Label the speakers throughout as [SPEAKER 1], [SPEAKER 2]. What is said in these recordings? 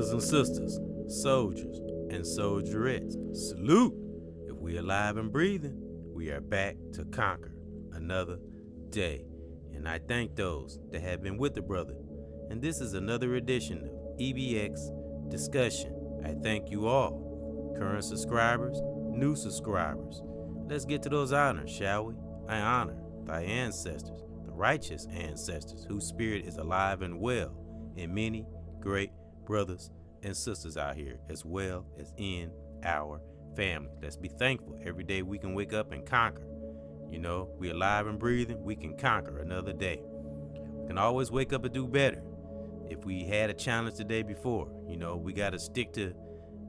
[SPEAKER 1] Brothers and sisters, soldiers and soldierettes, salute. If we are alive and breathing, we are back to conquer another day. And I thank those that have been with the brother. And this is another edition of EBX Discussion. I thank you all, current subscribers, new subscribers. Let's get to those honors, shall we? I honor thy ancestors, the righteous ancestors, whose spirit is alive and well, and many great brothers and sisters out here, as well as in our family. Let's be thankful every day we can wake up and conquer. You know, we alive and breathing, we can conquer another day. We can always wake up and do better. If we had a challenge the day before, you know, we got to stick to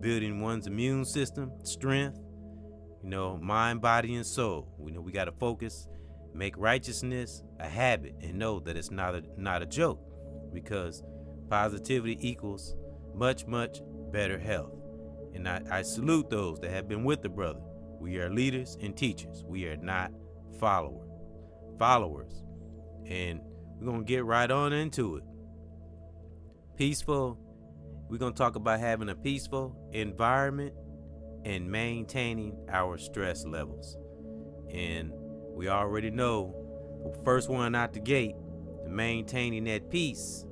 [SPEAKER 1] building one's immune system, strength, you know, mind, body, and soul. We know we got to focus, make righteousness a habit, and know that it's not a joke, because positivity equals much better health. And I salute those that have been with the brother. We are leaders and teachers. We are not followers. And we're going to get right on into it. Peaceful. We're going to talk about having a peaceful environment and maintaining our stress levels. And we already know the first one out the gate, maintaining that peace,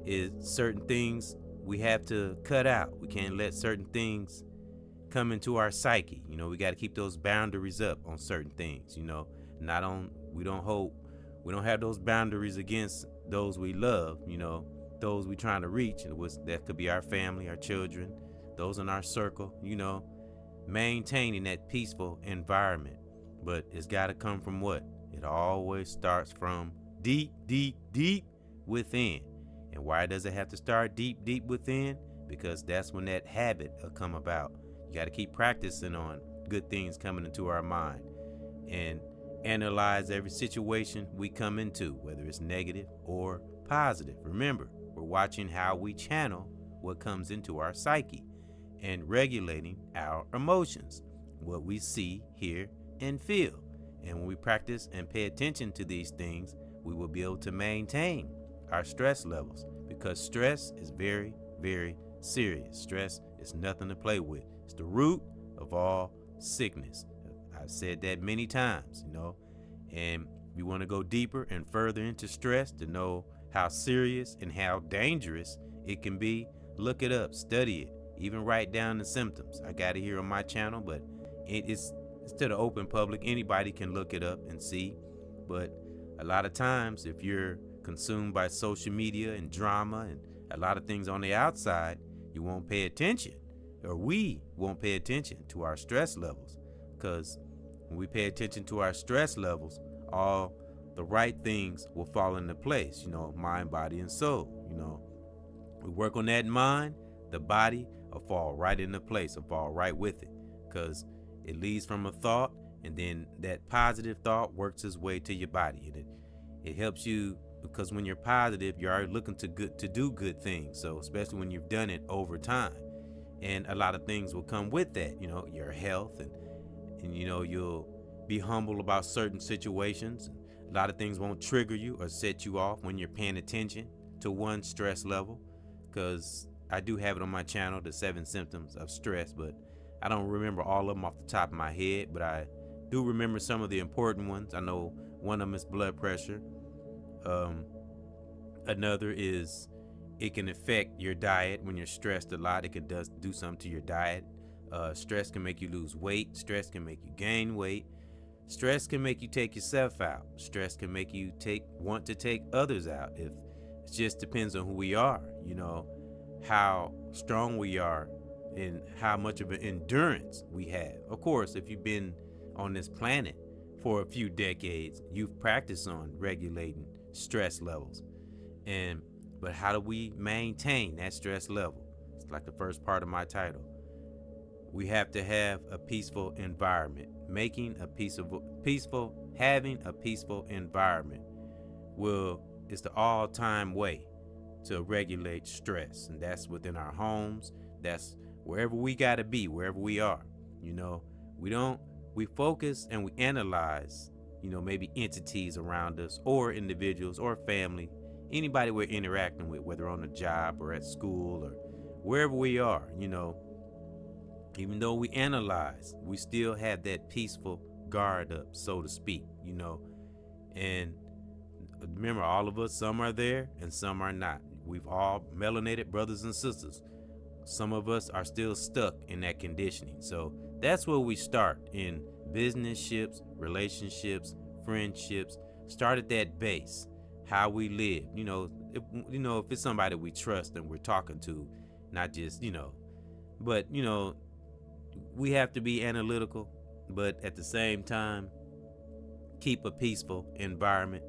[SPEAKER 1] is certain things we have to cut out. We can't let certain things come into our psyche. You know, we got to keep those boundaries up on certain things. You know, we don't have those boundaries against those we love. You know, those we trying to reach, and that could be our family, our children, those in our circle. You know, maintaining that peaceful environment, but it's got to come from what? It always starts from deep within. And why does it have to start deep within? Because that's when that habit will come about. You got to keep practicing on good things coming into our mind and analyze every situation we come into, whether it's negative or positive. Remember, we're watching how we channel what comes into our psyche and regulating our emotions, what we see, hear, and feel. And when we practice and pay attention to these things, we will be able to maintain our stress levels, because stress is very serious. Stress is nothing to play with. It's the root of all sickness. I've said that many times, you know, and you want to go deeper and further into stress to know how serious and how dangerous it can be. Look it up, study it, even write down the symptoms. I got it here on my channel, but it's to the open public. Anybody can look it up and see. But a lot of times, if you're consumed by social media and drama and a lot of things on the outside, you won't pay attention, or we won't pay attention to our stress levels. Because when we pay attention to our stress levels, all the right things will fall into place, you know, mind, body, and soul. You know, we work on that mind, the body will fall right into place, will fall right with it, because it leads from a thought, and then that positive thought works its way to your body, and it helps you. Because when you're positive, you're already looking to do good things. So especially when you've done it over time, and a lot of things will come with that, you know, your health, and you know, you'll be humble about certain situations. A lot of things won't trigger you or set you off when you're paying attention to one stress level. Because I do have it on my channel, the 7 symptoms of stress, but I don't remember all of them off the top of my head, but I do remember some of the important ones. I know one of them is blood pressure. Another is it can affect your diet when you're stressed a lot. It could do something to your diet. Stress can make you lose weight. Stress can make you gain weight. Stress can make you take yourself out. Stress can make you want to take others out. It just depends on who we are, you know, how strong we are and how much of an endurance we have. Of course, if you've been on this planet for a few decades, you've practiced on regulating stress levels. But how do we maintain that stress level? It's like the first part of my title. We have to have a peaceful environment. Having a peaceful environment is the all-time way to regulate stress, and that's within our homes. That's wherever we got to be, wherever we are. You know, we focus and we analyze, you know, maybe entities around us or individuals or family, anybody we're interacting with, whether on a job or at school or wherever we are, even though we analyze, we still have that peaceful guard up, so to speak, and remember, all of us, some are there and some are not. We've all melanated brothers and sisters. Some of us are still stuck in that conditioning. So that's where we start in business ships, relationships, friendships. Start at that base, how we live. If it's somebody we trust and we're talking to, not just, but we have to be analytical, but at the same time, keep a peaceful environment.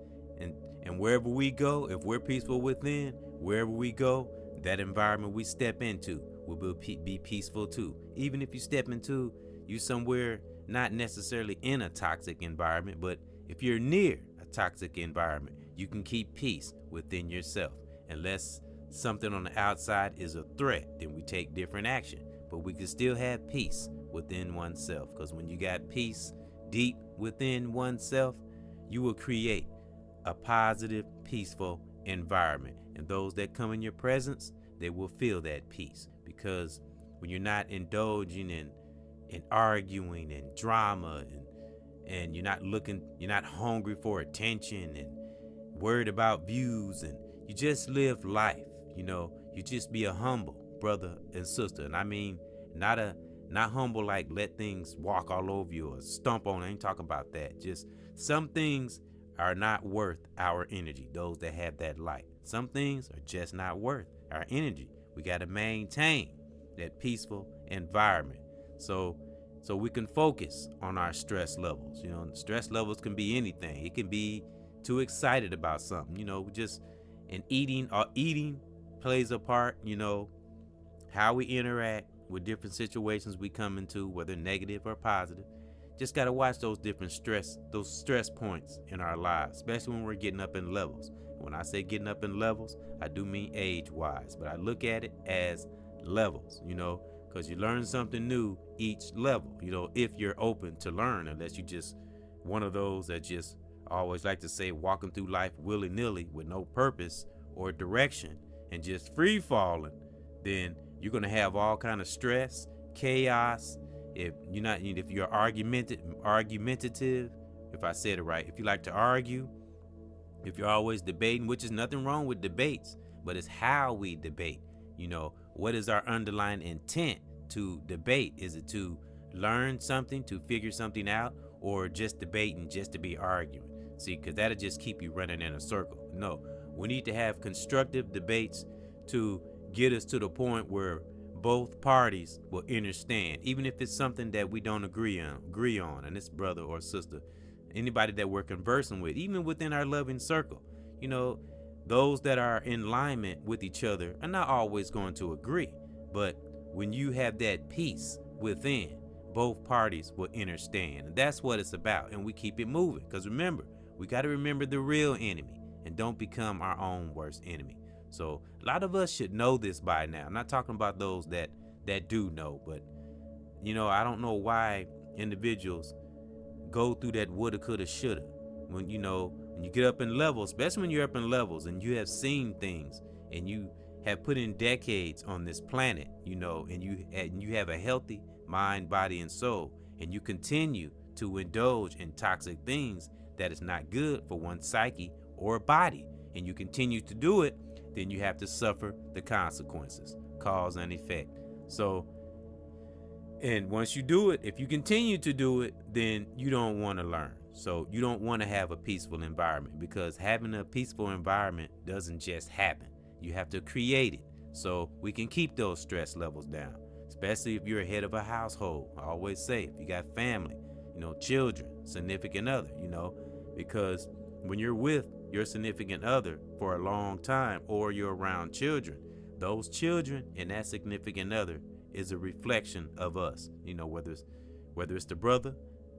[SPEAKER 1] And wherever we go, if we're peaceful within, wherever we go, that environment we step into will be peaceful too. Even if you step into you somewhere not necessarily in a toxic environment, but if you're near a toxic environment, you can keep peace within yourself. Unless something on the outside is a threat, then we take different action. But we can still have peace within oneself, because when you got peace deep within oneself, you will create a positive, peaceful environment. And those that come in your presence, they will feel that peace. Because when you're not indulging in arguing and drama, and you're not hungry for attention and worried about views, and you just live life, you just be a humble brother and sister. And I mean, not humble like let things walk all over you or stomp on. I ain't talking about that. Just some things are not worth our energy. Those that have that light, some things are just not worth our energy. We got to maintain that peaceful environment so we can focus on our stress levels. Stress levels can be anything. It can be too excited about something, and eating plays a part. How we interact with different situations we come into, whether negative or positive. Just got to watch those stress points in our lives, especially when we're getting up in levels. When I say getting up in levels, I do mean age-wise, but I look at it as levels, because you learn something new each level, if you're open to learn, unless you just one of those that just always like to say walking through life willy-nilly with no purpose or direction and just free falling, then you're going to have all kind of stress, chaos. If you're argumentative, if I said it right, if you like to argue, if you're always debating, which is nothing wrong with debates, but it's how we debate. What is our underlying intent to debate? Is it to learn something, to figure something out, or just debating just to be arguing? See, because that'll just keep you running in a circle. No, we need to have constructive debates to get us to the point where both parties will understand, even if it's something that we don't agree on, and it's brother or sister, anybody that we're conversing with, even within our loving circle. Those that are in alignment with each other are not always going to agree, but when you have that peace within, both parties will understand. And that's what it's about, and we keep it moving, because remember, we got to remember the real enemy and don't become our own worst enemy. So a lot of us should know this by now. I'm not talking about those that do know, but I don't know why individuals go through that woulda, coulda, shoulda. When you get up in levels, especially when you're up in levels and you have seen things and you have put in decades on this planet, and you have a healthy mind, body, and soul, and you continue to indulge in toxic things that is not good for one's psyche or body, and you continue to do it, then you have to suffer the consequences, cause and effect. So, and once you do it, if you continue to do it, then you don't want to learn. So you don't want to have a peaceful environment, because having a peaceful environment doesn't just happen. You have to create it so we can keep those stress levels down, especially if you're a head of a household. I always say, if you got family, children, significant other, because when you're with your significant other for a long time, or you're around children, those children and that significant other is a reflection of us, whether it's the brother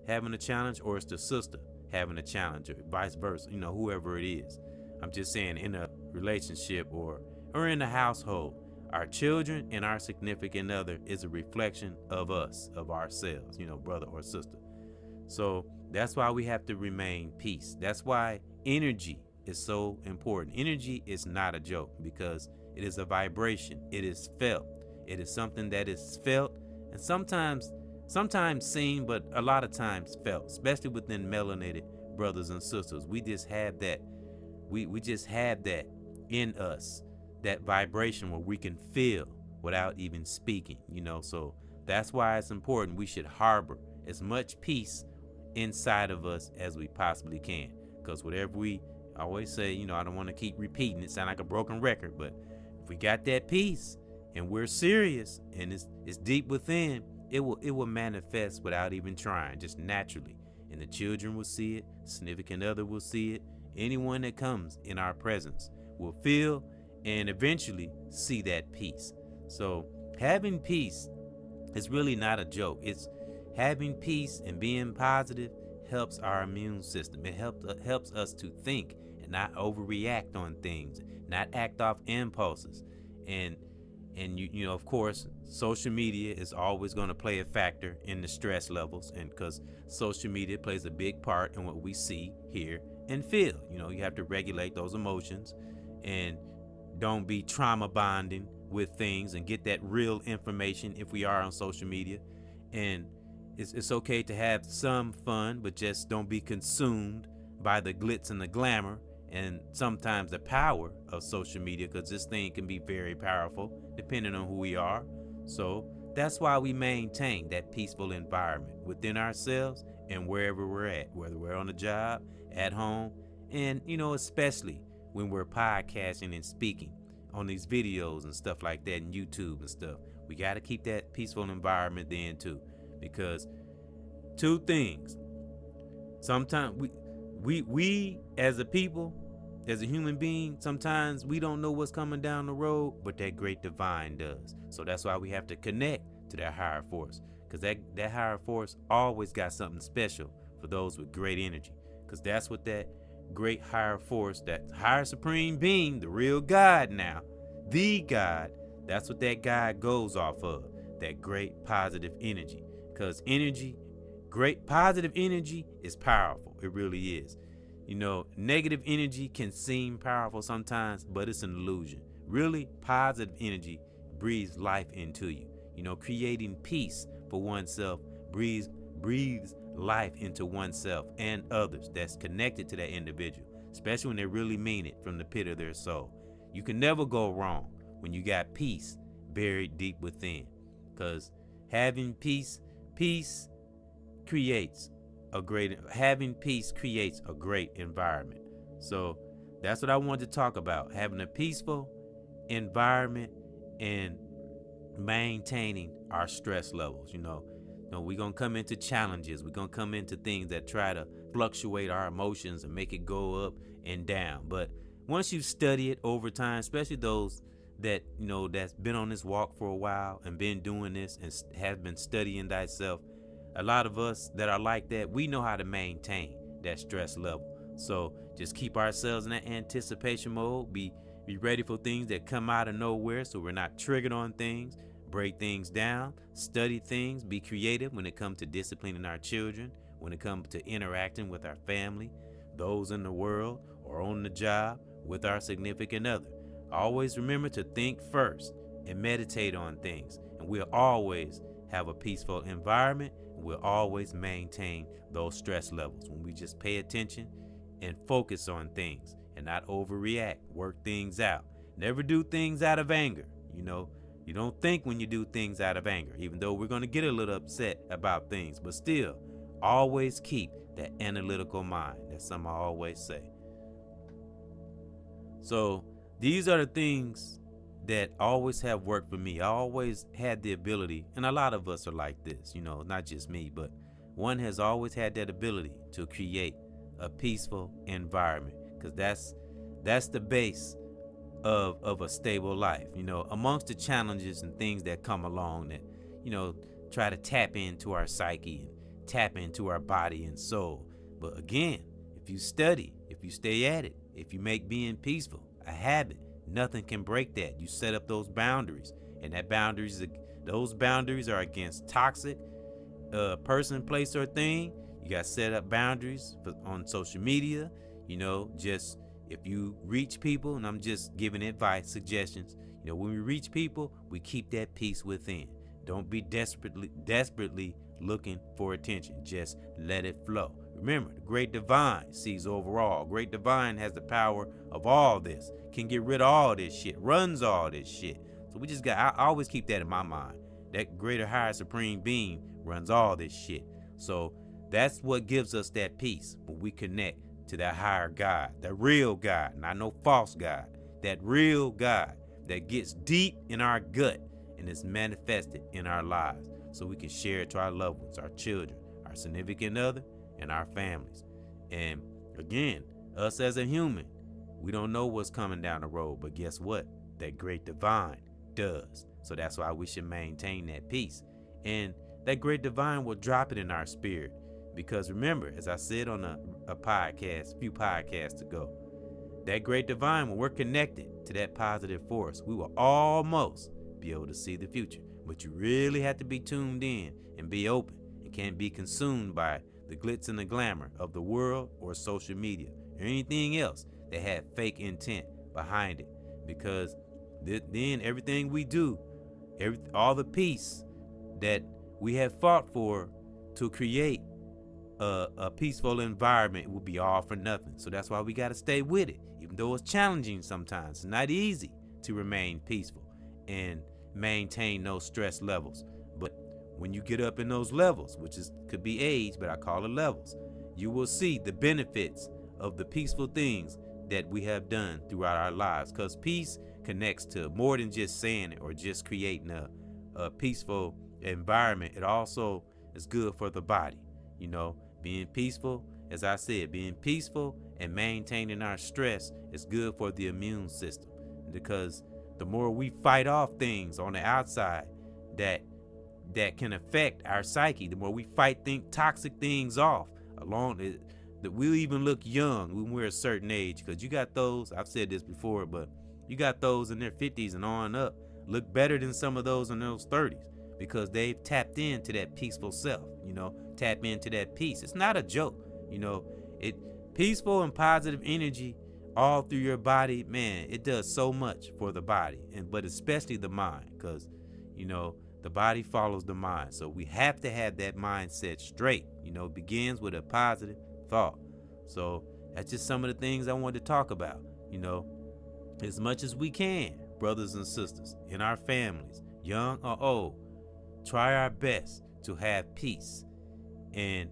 [SPEAKER 1] having a challenge or it's the sister having a challenge, or vice versa, whoever it is. I'm just saying, in a relationship or in a household, our children and our significant other is a reflection of us, of ourselves, brother or sister. So that's why we have to remain peace. That's why energy is so important. Energy is not a joke, because it is a vibration. It is felt. It is something that is felt and sometimes seen, but a lot of times felt, especially within melanated brothers and sisters. We just have that. We just have that in us, that vibration where we can feel without even speaking, So that's why it's important. We should harbor as much peace inside of us as we possibly can. Because whatever I always say, I don't want to keep repeating it, sound like a broken record, but if we got that peace and we're serious and it's deep within, it will manifest without even trying, just naturally. And the children will see it, significant other will see it, anyone that comes in our presence will feel and eventually see that peace. So having peace is really not a joke. It's having peace and being positive helps our immune system. It helps us to think and not overreact on things, not act off impulses. And you of course, social media is always going to play a factor in the stress levels, and because social media plays a big part in what we see, hear, and feel. You have to regulate those emotions and don't be trauma bonding with things, and get that real information if we are on social media. And it's okay to have some fun, but just don't be consumed by the glitz and the glamour and sometimes the power of social media, because this thing can be very powerful depending on who we are. So that's why we maintain that peaceful environment within ourselves and wherever we're at, whether we're on a job, at home, and especially when we're podcasting and speaking on these videos and stuff like that, and YouTube and stuff. We got to keep that peaceful environment then too, because two things. Sometimes we as a people, as a human being, sometimes we don't know what's coming down the road, but that great divine does. So that's why we have to connect to that higher force, because that higher force always got something special for those with great energy, because that's what that great higher force, that higher supreme being, the real God now, the God, that's what that God goes off of, that great positive energy. Because great positive energy is powerful. It really is. Negative energy can seem powerful sometimes, but it's an illusion. Really, positive energy breathes life into you. Creating peace for oneself breathes life into oneself and others that's connected to that individual, especially when they really mean it from the pit of their soul. You can never go wrong when you got peace buried deep within, because having peace creates a great environment. So that's what I wanted to talk about, having a peaceful environment and maintaining our stress levels. We're going to come into challenges. We're going to come into things that try to fluctuate our emotions and make it go up and down. But once you study it over time, especially those that, that's been on this walk for a while and been doing this and have been studying thyself, a lot of us that are like that, we know how to maintain that stress level. So just keep ourselves in that anticipation mode. Be ready for things that come out of nowhere, so we're not triggered on things. Break things down, study things, be creative when it comes to disciplining our children, when it comes to interacting with our family, those in the world, or on the job with our significant other. Always remember to think first and meditate on things, and we'll always have a peaceful environment, and we'll always maintain those stress levels when we just pay attention and focus on things and not overreact, work things out. Never do things out of anger. You don't think when you do things out of anger, even though we're going to get a little upset about things, but still always keep that analytical mind. That's something I always say. So these are the things that always have worked for me. I always had the ability, and a lot of us are like this, not just me, but one has always had that ability to create a peaceful environment, because that's the base of a stable life. Amongst the challenges and things that come along that try to tap into our psyche and tap into our body and soul. But again, if you study, if you stay at it, if you make being peaceful a habit, nothing can break that. You set up those boundaries, and those boundaries are against toxic person, place, or thing. You got to set up boundaries on social media. Just if you reach people, and I'm just giving advice, suggestions, When we reach people, we keep that peace within. Don't be desperately looking for attention. Just let it flow. Remember, the great divine sees overall. Great divine has the power of all this, can get rid of all this shit, runs all this shit. So we just got, I always keep that in my mind. That greater higher supreme being runs all this shit. So that's what gives us that peace when we connect to that higher God, that real God, not no false God, that real God that gets deep in our gut and is manifested in our lives, so we can share it to our loved ones, our children, our significant other, and our families. And again, us as a human, we don't know what's coming down the road, but guess what? That great divine does. So that's why we should maintain that peace. And that great divine will drop it in our spirit. Because remember, as I said on a podcast, a few podcasts ago, that great divine, when we're connected to that positive force, we will almost be able to see the future. But you really have to be tuned in and be open. It can't be consumed by the glitz and the glamour of the world or social media or anything else that had fake intent behind it. Because then everything we do, all the peace that we have fought for to create a peaceful environment will be all for nothing. So that's why we got to stay with it, even though it's challenging sometimes. It's not easy to remain peaceful and maintain those stress levels. But when you get up in those levels, which could be age, but I call it levels, you will see the benefits of the peaceful things that we have done throughout our lives. Because peace connects to more than just saying it or just creating a peaceful environment. It also is good for the body. Being peaceful, as I said, being peaceful and maintaining our stress is good for the immune system, because the more we fight off things on the outside that can affect our psyche, the more we fight toxic things off that we'll even look young when we're a certain age. Because you got those, I've said this before, but you got those in their 50s and on up look better than some of those in those 30s, because they've tapped into that peaceful self, tap into that peace. It's not a joke, peaceful and positive energy all through your body, man, it does so much for the body, but especially the mind, because, the body follows the mind. So we have to have that mindset straight, it begins with a positive thought. So that's just some of the things I wanted to talk about, as much as we can, brothers and sisters, in our families, young or old, try our best to have peace, and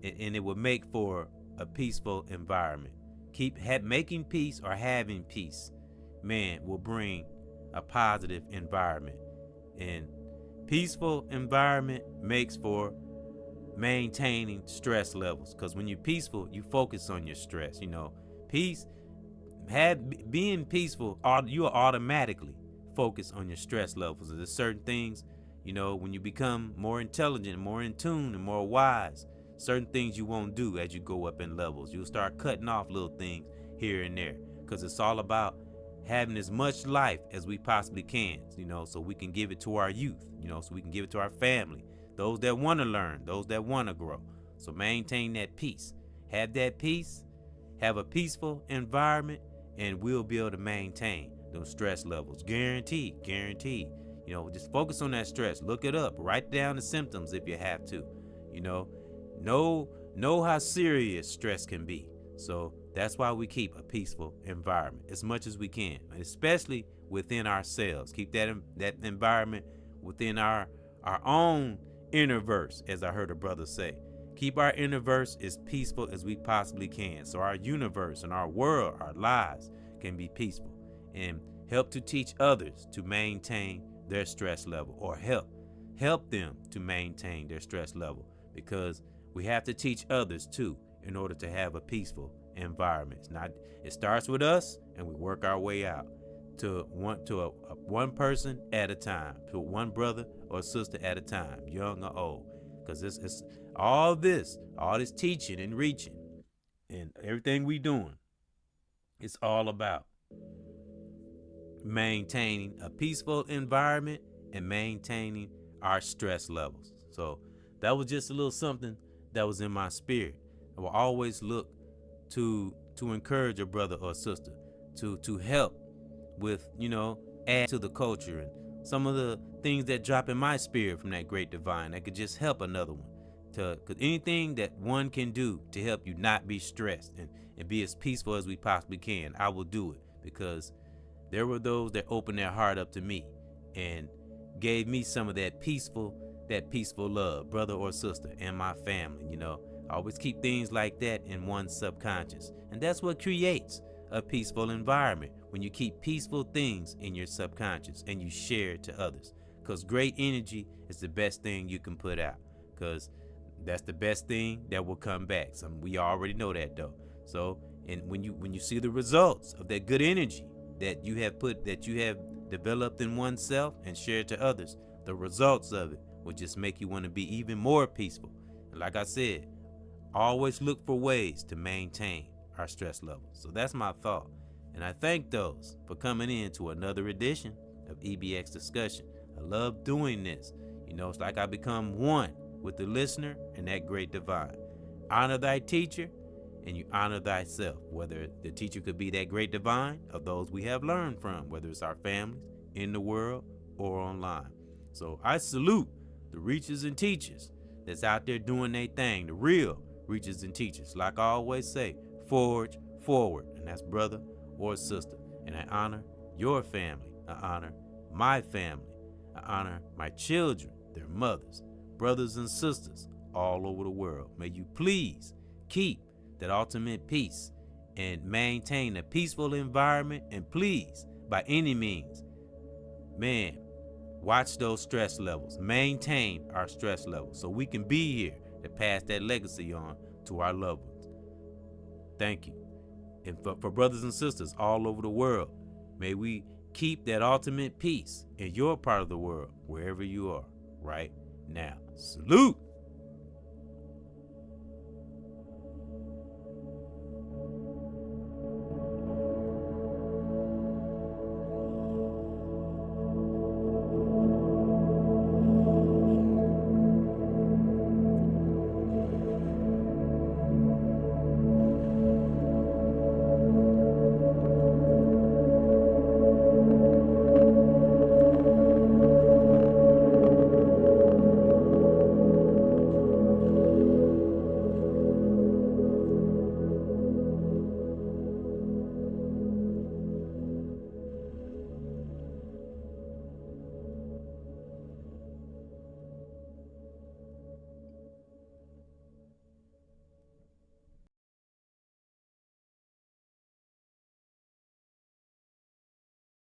[SPEAKER 1] it will make for a peaceful environment. Making peace or having peace, man, will bring a positive environment. And peaceful environment makes for maintaining stress levels, because when you're peaceful, you focus on your stress. Being peaceful, you will automatically focus on your stress levels. There's certain things, when you become more intelligent, more in tune, and more wise, certain things you won't do as you go up in levels. You'll start cutting off little things here and there, because it's all about having as much life as we possibly can, so we can give it to our youth, so we can give it to our family, those that want to learn, those that want to grow. So maintain that peace. Have that peace, have a peaceful environment, and we'll be able to maintain those stress levels. Guaranteed. Just focus on that stress. Look it up. Write down the symptoms if you have to. Know how serious stress can be. So that's why we keep a peaceful environment as much as we can, especially within ourselves. Keep that environment within our own inner verse, as I heard a brother say. Keep our inner verse as peaceful as we possibly can, so our universe and our world, our lives, can be peaceful, and help to teach others to maintain their stress level, or help them to maintain their stress level, because we have to teach others too in order to have a peaceful environment. It starts with us, and we work our way out to one person at a time, to one brother or sister at a time, young or old. Because it's all this teaching and reaching and everything we doing, it's all about maintaining a peaceful environment and maintaining our stress levels. So that was just a little something that was in my spirit. I will always look to encourage a brother or sister to help with add to the culture and some of the things that drop in my spirit from that great divine that could just help another one. Because anything that one can do to help you not be stressed and be as peaceful as we possibly can, I will do it. Because there were those that opened their heart up to me and gave me some of that peaceful love, brother or sister, and my family. I always keep things like that in one's subconscious, and that's what creates a peaceful environment, when you keep peaceful things in your subconscious and you share it to others. Because great energy is the best thing you can put out, because that's the best thing that will come back. We already know that, though. So, and when you see the results of that good energy that you have developed in oneself and shared to others, the results of it will just make you want to be even more peaceful. And like I said, always look for ways to maintain our stress levels. So that's my thought. And I thank those for coming in to another edition of EBX Discussion. I love doing this. It's like I become one with the listener and that great divine. Honor thy teacher and you honor thyself, whether the teacher could be that great divine of those we have learned from, whether it's our families, in the world, or online. So I salute the reachers and teachers that's out there doing their thing, the real reachers and teachers. Like I always say, forge forward, and that's brother or sister. And I honor your family. I honor my family. I honor my children, their mothers, brothers and sisters all over the world. May you please keep that ultimate peace and maintain a peaceful environment, and please, by any means, watch those stress levels, maintain our stress levels so we can be here to pass that legacy on to our loved ones. Thank you. And for brothers and sisters all over the world, may we keep that ultimate peace in your part of the world, wherever you are right now. Salute.